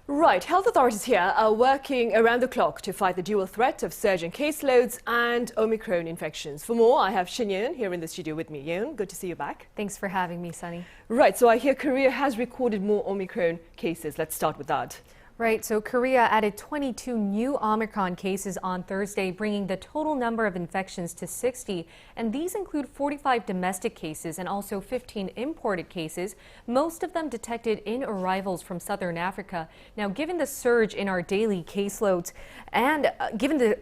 Right, health authorities here are working around the clock to fight the dual threat of surging caseloads and Omicron infections. For more, I have SHIN Ye-EUN here in the studio with me. Ye-EUN, good to see you back. Thanks for having me, Sunny. Right, so I hear Korea has recorded more Omicron cases. Let's start with that. Right, so Korea added 22 new Omicron cases on Thursday, bringing the total number of infections to 60. And these include 45 domestic cases and also 15 imported cases, most of them detected in arrivals from southern Africa. Now, given the surge in our daily caseloads and the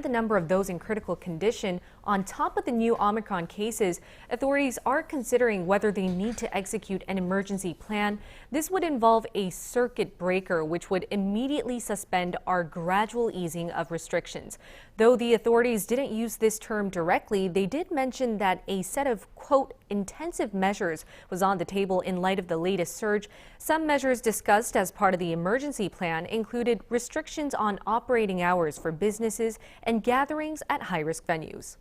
number of those in critical condition, on top of the new Omicron cases, authorities are considering whether they need to execute an emergency plan. This would involve a circuit breaker, which would immediately suspend our gradual easing of restrictions. Though the authorities didn't use this term directly, they did mention that a set of, quote, intensive measures was on the table in light of the latest surge. Some measures discussed as part of the emergency plan included restrictions on operating hours for businesses and gatherings at high-risk venues.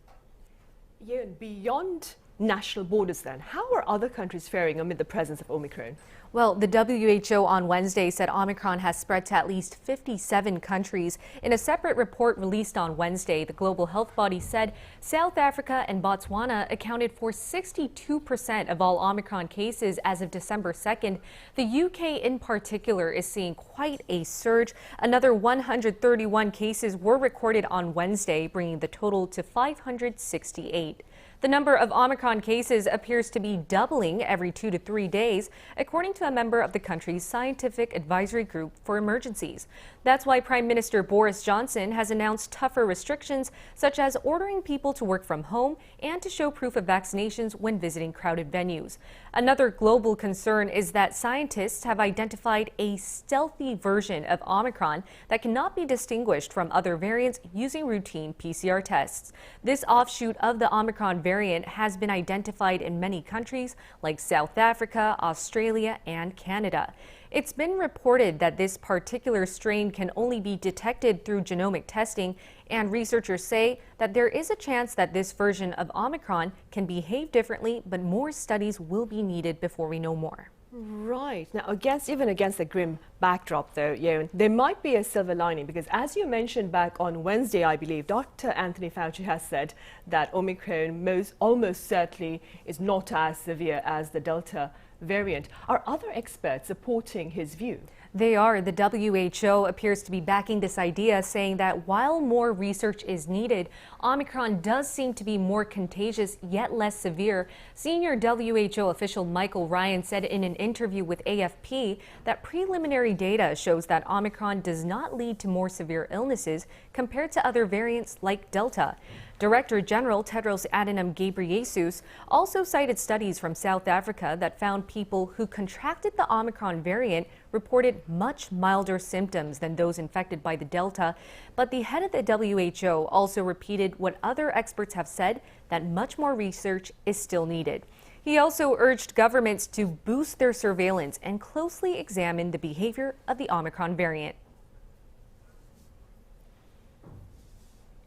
Yeah, beyond national borders then, how are other countries faring amid the presence of Omicron? Well, the WHO on Wednesday said Omicron has spread to at least 57 countries. In a separate report released on Wednesday, the global health body said South Africa and Botswana accounted for 62% of all Omicron cases as of December 2nd. The UK in particular is seeing quite a surge. Another 131 cases were recorded on Wednesday, bringing the total to 568. The number of Omicron cases appears to be doubling every 2 to 3 days, according to a member of the country's scientific advisory group for emergencies. That's why Prime Minister Boris Johnson has announced tougher restrictions, such as ordering people to work from home and to show proof of vaccinations when visiting crowded venues. Another global concern is that scientists have identified a stealthy version of Omicron that cannot be distinguished from other variants using routine PCR tests. This offshoot of the Omicron variant has been identified in many countries like South Africa, Australia, and Canada. It's been reported that this particular strain can only be detected through genomic testing, and researchers say that there is a chance that this version of Omicron can behave differently, but more studies will be needed before we know more. Right. Now, even against the grim backdrop, though, Ye-EUN, there might be a silver lining because, as you mentioned back on Wednesday, I believe, Dr. Anthony Fauci has said that Omicron almost certainly is not as severe as the Delta variant. Are other experts supporting his view? They are. The WHO appears to be backing this idea, saying that while more research is needed, Omicron does seem to be more contagious yet less severe. Senior WHO official Michael Ryan said in an interview with AFP that preliminary data shows that Omicron does not lead to more severe illnesses compared to other variants like Delta. Director General Tedros Adhanom Ghebreyesus also cited studies from South Africa that found people who contracted the Omicron variant reported much milder symptoms than those infected by the Delta. But the head of the WHO also repeated what other experts have said, that much more research is still needed. He also urged governments to boost their surveillance and closely examine the behavior of the Omicron variant.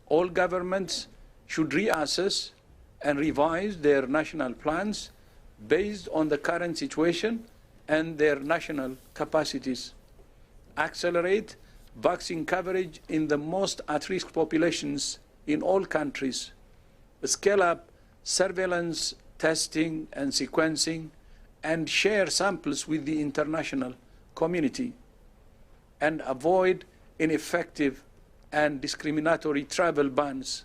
All governments should reassess and revise their national plans based on the current situation and their national capacities. Accelerate vaccine coverage in the most at-risk populations in all countries. Scale up surveillance, testing and sequencing, and share samples with the international community. And avoid ineffective and discriminatory travel bans.